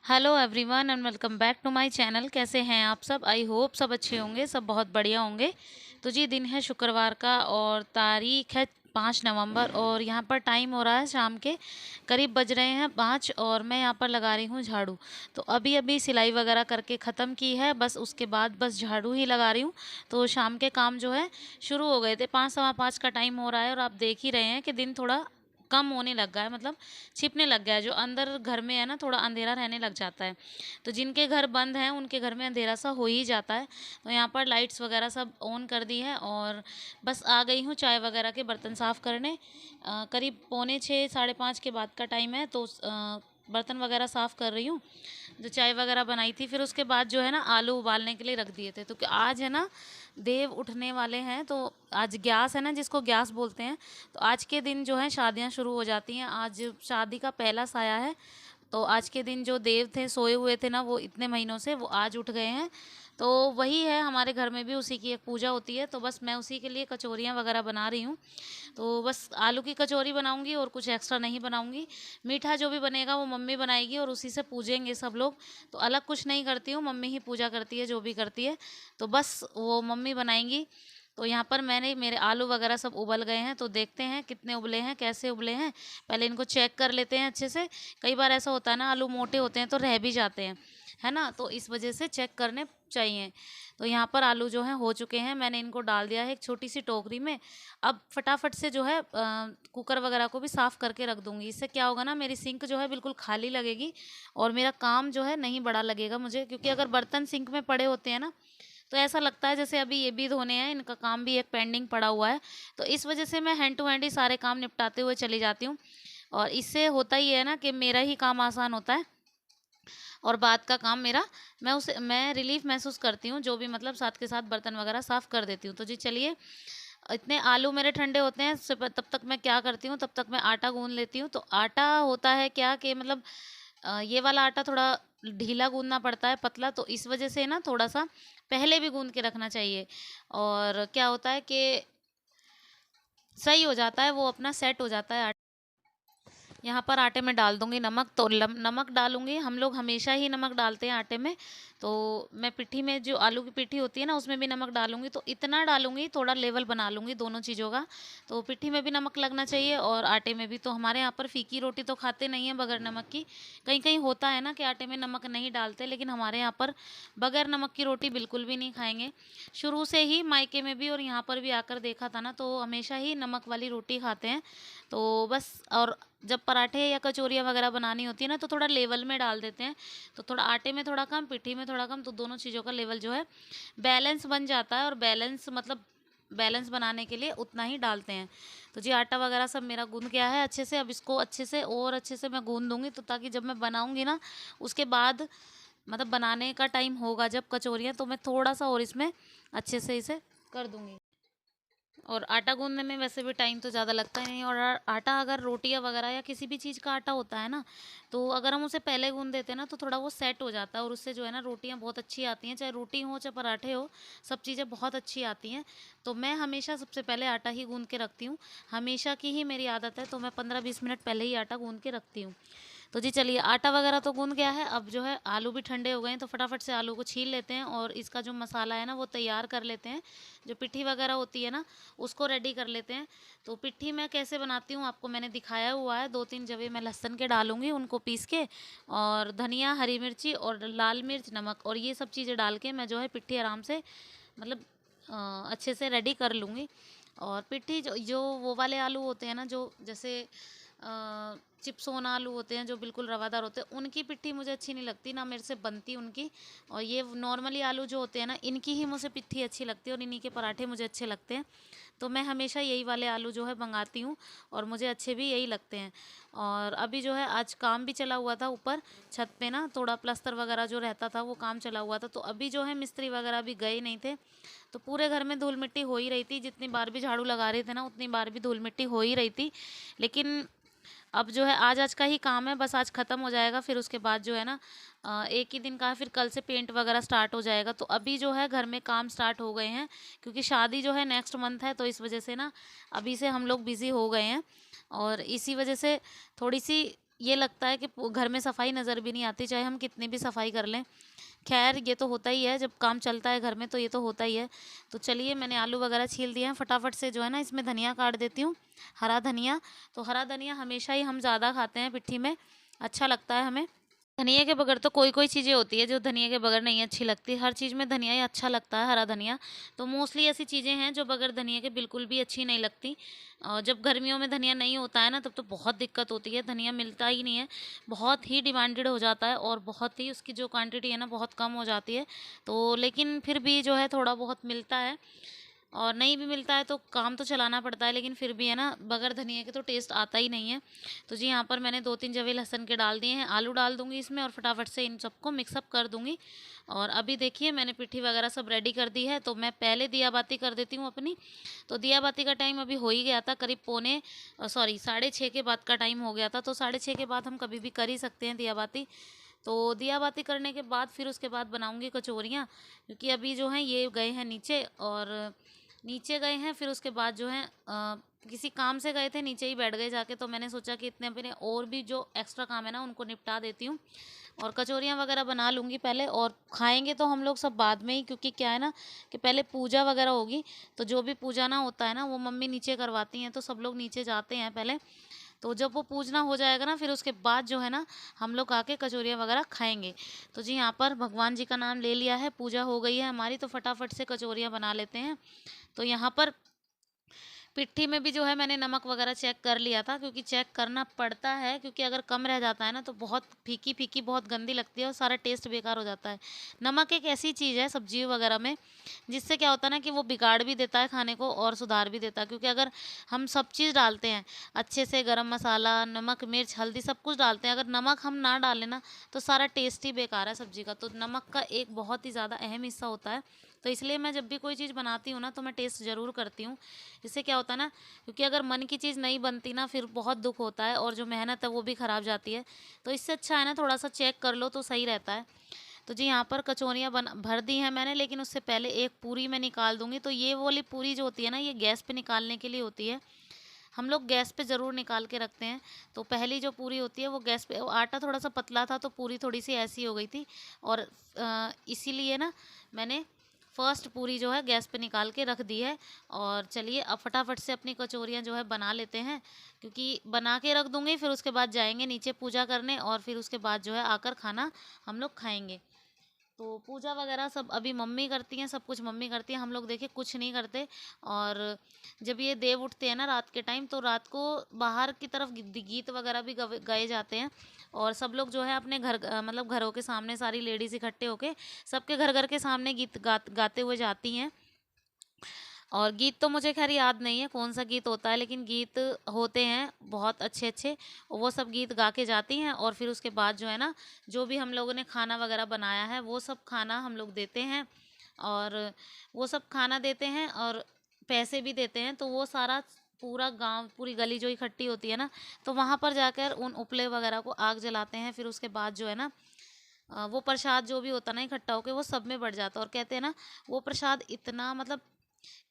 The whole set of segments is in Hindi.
Hello everyone and welcome back to my channel. कैसे हैं आप सब? आई होप सब अच्छे होंगे, सब बहुत बढ़िया होंगे। तो जी दिन है शुक्रवार का और तारीख है 5 नवंबर और यहाँ पर टाइम हो रहा है शाम के करीब बज रहे हैं 5 और मैं यहाँ पर लगा रही हूँ झाड़ू। तो अभी अभी सिलाई वगैरह करके ख़त्म की है, बस उसके बाद बस झाड़ू ही लगा रही हूँ। तो शाम के काम जो है शुरू हो गए थे, 5 सवा 5 का टाइम हो रहा है और आप देख ही रहे हैं कि दिन थोड़ा कम होने लग गया है, मतलब छिपने लग गया है। जो अंदर घर में है ना, थोड़ा अंधेरा रहने लग जाता है। तो जिनके घर बंद हैं उनके घर में अंधेरा सा हो ही जाता है। तो यहाँ पर लाइट्स वगैरह सब ऑन कर दी है और बस आ गई हूँ चाय वगैरह के बर्तन साफ़ करने। करीब पौने 6 साढ़े 5 के बाद का टाइम है, तो बर्तन वगैरह साफ़ कर रही हूँ। जो चाय वगैरह बनाई थी, फिर उसके बाद जो है ना आलू उबालने के लिए रख दिए थे। तो आज है ना देव उठने वाले हैं, तो आज ग्यास है ना, जिसको ग्यास बोलते हैं। तो आज के दिन जो है शादियां शुरू हो जाती हैं। आज शादी का पहला साया है। तो आज के दिन जो देव थे सोए हुए थे ना, वो इतने महीनों से वो आज उठ गए हैं। तो वही है, हमारे घर में भी उसी की एक पूजा होती है। तो बस मैं उसी के लिए कचौरियाँ वगैरह बना रही हूँ। तो बस आलू की कचौरी बनाऊंगी और कुछ एक्स्ट्रा नहीं बनाऊंगी। मीठा जो भी बनेगा वो मम्मी बनाएगी और उसी से पूजेंगे सब लोग। तो अलग कुछ नहीं करती हूँ, मम्मी ही पूजा करती है जो भी करती है। तो बस वो मम्मी बनाएंगी। तो यहाँ पर मैंने मेरे आलू वगैरह सब उबल गए हैं, तो देखते हैं कितने उबले हैं, कैसे उबले हैं। पहले इनको चेक कर लेते हैं अच्छे से। कई बार ऐसा होता है ना, आलू मोटे होते हैं तो रह भी जाते हैं, है ना। तो इस वजह से चेक करने चाहिए। तो यहाँ पर आलू जो हैं हो चुके हैं, मैंने इनको डाल दिया है एक छोटी सी टोकरी में। अब फटाफट से जो है कुकर वगैरह को भी साफ़ करके रख दूँगी। इससे क्या होगा ना, मेरी सिंक जो है बिल्कुल खाली लगेगी और मेरा काम जो है नहीं बड़ा लगेगा मुझे। क्योंकि अगर बर्तन सिंक में पड़े होते हैं ना, तो ऐसा लगता है जैसे अभी ये भी धोने हैं, इनका काम भी एक पेंडिंग पड़ा हुआ है। तो इस वजह से मैं हैंड टू हैंड ही सारे काम निपटाते हुए चली जाती हूँ। और इससे होता ही है ना कि मेरा ही काम आसान होता है और बाद का काम मेरा, मैं रिलीफ महसूस करती हूँ। जो भी मतलब साथ के साथ बर्तन वगैरह साफ़ कर देती हूँ। तो जी चलिए, इतने आलू मेरे ठंडे होते हैं, तब तक मैं क्या करती हूँ, तब तक मैं आटा गूंद लेती हूँ। तो आटा होता है क्या कि मतलब ये वाला आटा थोड़ा ढीला गूंदना पड़ता है, पतला। तो इस वजह से ना थोड़ा सा पहले भी गूंद के रखना चाहिए। और क्या होता है कि सही हो जाता है, वो अपना सेट हो जाता है। यहाँ पर आटे में डाल दूंगी नमक। तो नमक डालूंगी, हम लोग हमेशा ही नमक डालते हैं आटे में। तो मैं पिट्ठी में, जो आलू की पिट्ठी होती है ना, उसमें भी नमक डालूंगी। तो इतना डालूंगी, थोड़ा लेवल बना लूंगी दोनों चीज़ों का। तो पिट्ठी में भी नमक लगना चाहिए और आटे में भी। तो हमारे यहाँ पर फीकी रोटी तो खाते नहीं है बगैर नमक की। कहीं कहीं होता है ना कि आटे में नमक नहीं डालते, लेकिन हमारे यहाँ पर बगैर नमक की रोटी बिल्कुल भी नहीं खाएंगे। शुरू से ही मायके में भी और यहाँ पर भी आकर देखा था ना, तो हमेशा ही नमक वाली रोटी खाते हैं। तो बस, और जब पराठे या कचौरियाँ वगैरह बनानी होती है ना, तो थोड़ा लेवल में डाल देते हैं। तो थोड़ा आटे में थोड़ा कम, पिट्ठी में थोड़ा कम, तो दोनों चीज़ों का लेवल जो है बैलेंस बन जाता है। और बैलेंस मतलब बैलेंस बनाने के लिए उतना ही डालते हैं। तो जी आटा वगैरह सब मेरा गूंद गया है अच्छे से। अब इसको अच्छे से और अच्छे से मैं गूंद दूंगी, तो ताकि जब मैं बनाऊंगी ना, उसके बाद मतलब बनाने का टाइम होगा जब कचौरियाँ, तो मैं थोड़ा सा और इसमें अच्छे से इसे कर दूंगी। और आटा गूंदने में वैसे भी टाइम तो ज़्यादा लगता ही नहीं। और आटा अगर रोटियां वगैरह या किसी भी चीज़ का आटा होता है ना, तो अगर हम उसे पहले गूंद देते हैं ना, तो थोड़ा वो सेट हो जाता है और उससे जो है ना रोटियां बहुत अच्छी आती हैं। चाहे रोटी हो चाहे पराठे हो, सब चीज़ें बहुत अच्छी आती हैं। तो मैं हमेशा सबसे पहले आटा ही गूंद के रखती हूँ। हमेशा की ही मेरी आदत है, तो मैं 15-20 मिनट पहले ही आटा गूंद के रखती हूँ। तो जी चलिए, आटा वगैरह तो गूंद गया है। अब जो है आलू भी ठंडे हो गए हैं, तो फटाफट से आलू को छील लेते हैं और इसका जो मसाला है ना वो तैयार कर लेते हैं। जो पिट्ठी वगैरह होती है ना, उसको रेडी कर लेते हैं। तो पिट्ठी मैं कैसे बनाती हूँ आपको मैंने दिखाया हुआ है। 2-3 जवे मैं लहसुन के डालूंगी, उनको पीस के, और धनिया, हरी मिर्ची और लाल मिर्च, नमक और ये सब चीज़ें डाल के मैं जो है पिट्ठी आराम से मतलब अच्छे से रेडी कर लूँगी। और पिट्ठी जो जो वो वाले आलू होते हैं ना, जो जैसे चिप्सोन आलू होते हैं जो बिल्कुल रवादार होते हैं, उनकी पिट्ठी मुझे अच्छी नहीं लगती, ना मेरे से बनती उनकी। और ये नॉर्मली आलू जो होते हैं ना, इनकी ही मुझे पिट्ठी अच्छी लगती है और इन्हीं के पराठे मुझे अच्छे लगते हैं। तो मैं हमेशा यही वाले आलू जो है मंगाती हूँ और मुझे अच्छे भी यही लगते हैं। और अभी जो है आज काम भी चला हुआ था ऊपर छत पे ना, थोड़ा प्लास्टर वगैरह जो रहता था वो काम चला हुआ था। तो अभी जो है मिस्त्री वगैरह भी गए नहीं थे, तो पूरे घर में धूल मिट्टी हो ही रही थी। जितनी बार भी झाड़ू लगा रहे थे ना, उतनी बार भी धूल मिट्टी हो ही रही थी। लेकिन अब जो है आज आज का ही काम है, बस आज ख़त्म हो जाएगा। फिर उसके बाद जो है ना एक ही दिन का है, फिर कल से पेंट वगैरह स्टार्ट हो जाएगा। तो अभी जो है घर में काम स्टार्ट हो गए हैं, क्योंकि शादी जो है नेक्स्ट मंथ है। तो इस वजह से ना अभी से हम लोग बिज़ी हो गए हैं और इसी वजह से थोड़ी सी ये लगता है कि घर में सफाई नज़र भी नहीं आती, चाहे हम कितनी भी सफाई कर लें। खैर ये तो होता ही है, जब काम चलता है घर में तो ये तो होता ही है। तो चलिए मैंने आलू वगैरह छील दिए हैं, फटाफट से जो है ना इसमें धनिया काट देती हूँ, हरा धनिया। तो हरा धनिया हमेशा ही हम ज़्यादा खाते हैं पिट्ठी में, अच्छा लगता है हमें। धनिया के बगैर तो कोई कोई चीज़ें होती है जो धनिया के बगैर नहीं अच्छी लगती, हर चीज़ में धनिया ही अच्छा लगता है, हरा धनिया। तो मोस्टली ऐसी चीज़ें हैं जो बगैर धनिया के बिल्कुल भी अच्छी नहीं लगती। और जब गर्मियों में धनिया नहीं होता है ना तब तो बहुत दिक्कत होती है, धनिया मिलता ही नहीं है, बहुत ही डिमांडेड हो जाता है और बहुत ही उसकी जो क्वांटिटी है ना बहुत कम हो जाती है। तो लेकिन फिर भी जो है थोड़ा बहुत मिलता है, और नहीं भी मिलता है तो काम तो चलाना पड़ता है, लेकिन फिर भी है ना बगैर धनिया के तो टेस्ट आता ही नहीं है। तो जी यहाँ पर मैंने 2-3 जवे लहसुन के डाल दिए हैं, आलू डाल दूंगी इसमें और फटाफट से इन सबको मिक्सअप कर दूंगी। और अभी देखिए मैंने पिट्ठी वगैरह सब रेडी कर दी है, तो मैं पहले दिया बाती कर देती हूँ अपनी। तो दिया बाती का टाइम अभी हो ही गया था, करीब 6:30 के बाद का टाइम हो गया था। तो 6:30 के बाद हम कभी भी कर ही सकते हैं दिया बाती। तो दिया बाती करने के बाद फिर उसके बाद बनाऊंगी कचौरियाँ, क्योंकि अभी जो हैं ये गए हैं नीचे, और नीचे गए हैं फिर उसके बाद जो है किसी काम से गए थे, नीचे ही बैठ गए जाके। तो मैंने सोचा कि इतने अपने और भी जो एक्स्ट्रा काम है ना उनको निपटा देती हूँ, और कचौरियाँ वगैरह बना लूँगी पहले, और खाएंगे तो हम लोग सब बाद में ही, क्योंकि क्या है ना कि पहले पूजा वगैरह होगी। तो जो भी पूजा ना होता है ना वो मम्मी नीचे करवाती हैं, तो सब लोग नीचे जाते हैं पहले। तो जब वो पूजना हो जाएगा ना फिर उसके बाद जो है ना हम लोग आके कचौरियाँ वगैरह खाएंगे। तो जी यहाँ पर भगवान जी का नाम ले लिया है, पूजा हो गई है हमारी, तो फटाफट से कचौरियाँ बना लेते हैं। तो यहाँ पर पिट्ठी में भी जो है मैंने नमक वगैरह चेक कर लिया था, क्योंकि चेक करना पड़ता है, क्योंकि अगर कम रह जाता है ना तो बहुत फीकी फीकी बहुत गंदी लगती है और सारा टेस्ट बेकार हो जाता है। नमक एक ऐसी चीज़ है सब्जी वगैरह में जिससे क्या होता है ना कि वो बिगाड़ भी देता है खाने को और सुधार भी देता है। क्योंकि अगर हम सब चीज़ डालते हैं अच्छे से, गरम मसाला, नमक, मिर्च, हल्दी सब कुछ डालते हैं, अगर नमक हम ना डालें ना तो सारा टेस्ट ही बेकार है सब्जी का। तो नमक का एक बहुत ही ज़्यादा अहम हिस्सा होता है। तो इसलिए मैं जब भी कोई चीज़ बनाती हूँ ना तो मैं टेस्ट ज़रूर करती हूँ। इससे क्या होता है ना, क्योंकि अगर मन की चीज़ नहीं बनती ना फिर बहुत दुख होता है और जो मेहनत है वो भी ख़राब जाती है। तो इससे अच्छा है ना थोड़ा सा चेक कर लो तो सही रहता है। तो जी यहाँ पर कचौरियाँ बन भर दी हैं मैंने, लेकिन उससे पहले एक पूरी मैं निकाल दूँगी। तो ये वाली पूरी जो होती है ना ये गैस पे निकालने के लिए होती है, हम लोग गैस पे ज़रूर निकाल के रखते हैं। तो पहली जो पूरी होती है वो गैस पे, आटा थोड़ा सा पतला था तो पूरी थोड़ी सी ऐसी हो गई थी, और इसीलिए ना मैंने फर्स्ट पूरी जो है गैस पे निकाल के रख दी है। और चलिए अब फटाफट से अपनी कचौरियाँ जो है बना लेते हैं, क्योंकि बना के रख दूँगी फिर उसके बाद जाएंगे नीचे पूजा करने, और फिर उसके बाद जो है आकर खाना हम लोग खाएंगे। तो पूजा वगैरह सब अभी मम्मी करती हैं, सब कुछ मम्मी करती हैं, हम लोग देखिए कुछ नहीं करते। और जब ये देव उठते हैं ना रात के टाइम, तो रात को बाहर की तरफ गीत वगैरह भी गाए जाते हैं, और सब लोग जो है अपने घर मतलब घरों के सामने सारी लेडीज़ इकट्ठे होके सबके घर घर के सामने गीत गाते हुए जाती हैं। और गीत तो मुझे खैर याद नहीं है कौन सा गीत होता है, लेकिन गीत होते हैं बहुत अच्छे अच्छे, वो सब गीत गा के जाती हैं। और फिर उसके बाद जो है ना जो भी हम लोगों ने खाना वगैरह बनाया है वो सब खाना हम लोग देते हैं, और वो सब खाना देते हैं और पैसे भी देते हैं। तो वो सारा पूरा गांव, पूरी गली जो इकट्ठी होती है ना, तो वहाँ पर जाकर उन उपले वगैरह को आग जलाते हैं। फिर उसके बाद जो है ना वो प्रसाद जो भी होता है ना इकट्ठा होकर वो सब में बढ़ जाता है। और कहते हैं ना वो प्रसाद इतना मतलब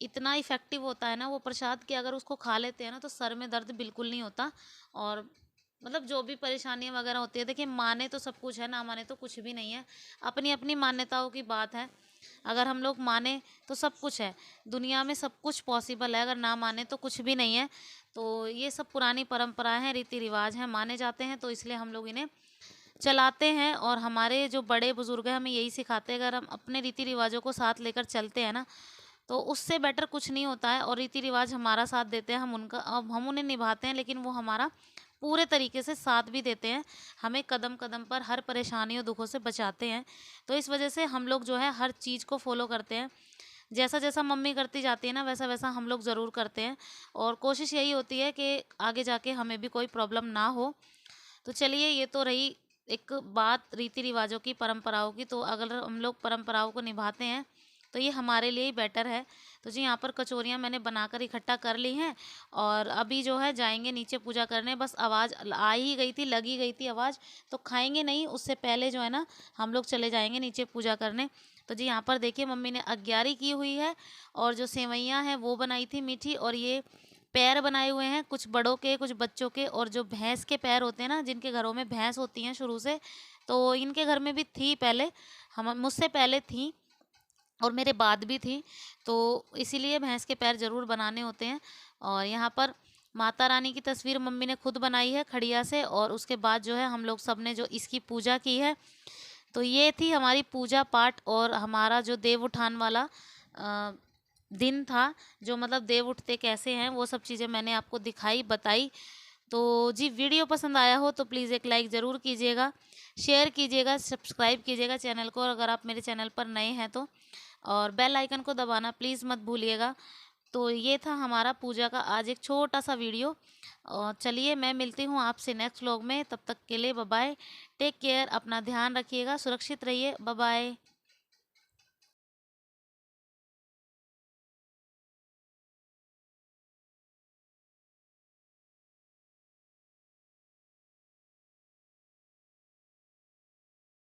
इतना इफ़ेक्टिव होता है ना वो प्रसाद, कि अगर उसको खा लेते हैं ना तो सर में दर्द बिल्कुल नहीं होता। और मतलब जो भी परेशानियां वगैरह होती है, देखिए माने तो सब कुछ है, ना माने तो कुछ भी नहीं है, अपनी अपनी मान्यताओं की बात है। अगर हम लोग माने तो सब कुछ है, दुनिया में सब कुछ पॉसिबल है, अगर ना माने तो कुछ भी नहीं है। तो ये सब पुरानी परंपराएं हैं, रीति रिवाज हैं, माने जाते हैं, तो इसलिए हम लोग इन्हें चलाते हैं। और हमारे जो बड़े बुजुर्ग हैं हमें यही सिखाते हैं, अगर हम अपने रीति रिवाजों को साथ लेकर चलते हैं ना तो उससे बेटर कुछ नहीं होता है। और रीति रिवाज हमारा साथ देते हैं, हम उनका, अब हम उन्हें निभाते हैं, लेकिन वो हमारा पूरे तरीके से साथ भी देते हैं, हमें कदम कदम पर हर परेशानियों दुखों से बचाते हैं। तो इस वजह से हम लोग जो है हर चीज़ को फॉलो करते हैं, जैसा जैसा मम्मी करती जाती है ना वैसा वैसा हम लोग ज़रूर करते हैं। और कोशिश यही होती है कि आगे जाके हमें भी कोई प्रॉब्लम ना हो। तो चलिए ये तो रही एक बात रीति रिवाजों की, परंपराओं की। तो अगर हम लोग परंपराओं को निभाते हैं तो ये हमारे लिए ही बेटर है। तो जी यहाँ पर कचौरियाँ मैंने बनाकर इकट्ठा कर ली हैं, और अभी जो है जाएंगे नीचे पूजा करने। बस आवाज़ आ ही गई थी, लगी गई थी आवाज़, तो खाएंगे नहीं उससे पहले जो है ना हम लोग चले जाएंगे नीचे पूजा करने। तो जी यहाँ पर देखिए मम्मी ने अग्यारी की हुई है, और जो सेवइयाँ हैं वो बनाई थी मीठी, और ये पैर बनाए हुए हैं, कुछ बड़ों के, कुछ बच्चों के, और जो भैंस के पैर होते हैं ना, जिनके घरों में भैंस होती हैं शुरू से, तो इनके घर में भी थी पहले, हम मुझसे पहले थी और मेरे बाद भी थी, तो इसीलिए भैंस के पैर ज़रूर बनाने होते हैं। और यहाँ पर माता रानी की तस्वीर मम्मी ने खुद बनाई है खड़िया से, और उसके बाद जो है हम लोग सब ने जो इसकी पूजा की है। तो ये थी हमारी पूजा पाठ और हमारा जो देव उठान वाला अ, दिन था, जो मतलब देव उठते कैसे हैं वो सब चीज़ें मैंने आपको दिखाई, बताई। तो जी, वीडियो पसंद आया हो तो प्लीज़ एक लाइक ज़रूर कीजिएगा, शेयर कीजिएगा, सब्सक्राइब कीजिएगा चैनल को, और अगर आप मेरे चैनल पर नए हैं तो, और बेल आइकन को दबाना प्लीज़ मत भूलिएगा। तो ये था हमारा पूजा का आज एक छोटा सा वीडियो, और चलिए मैं मिलती हूँ आपसे नेक्स्ट व्लॉग में, तब तक के लिए बाय बाय, टेक केयर, अपना ध्यान रखिएगा, सुरक्षित रहिए, बाय बाय।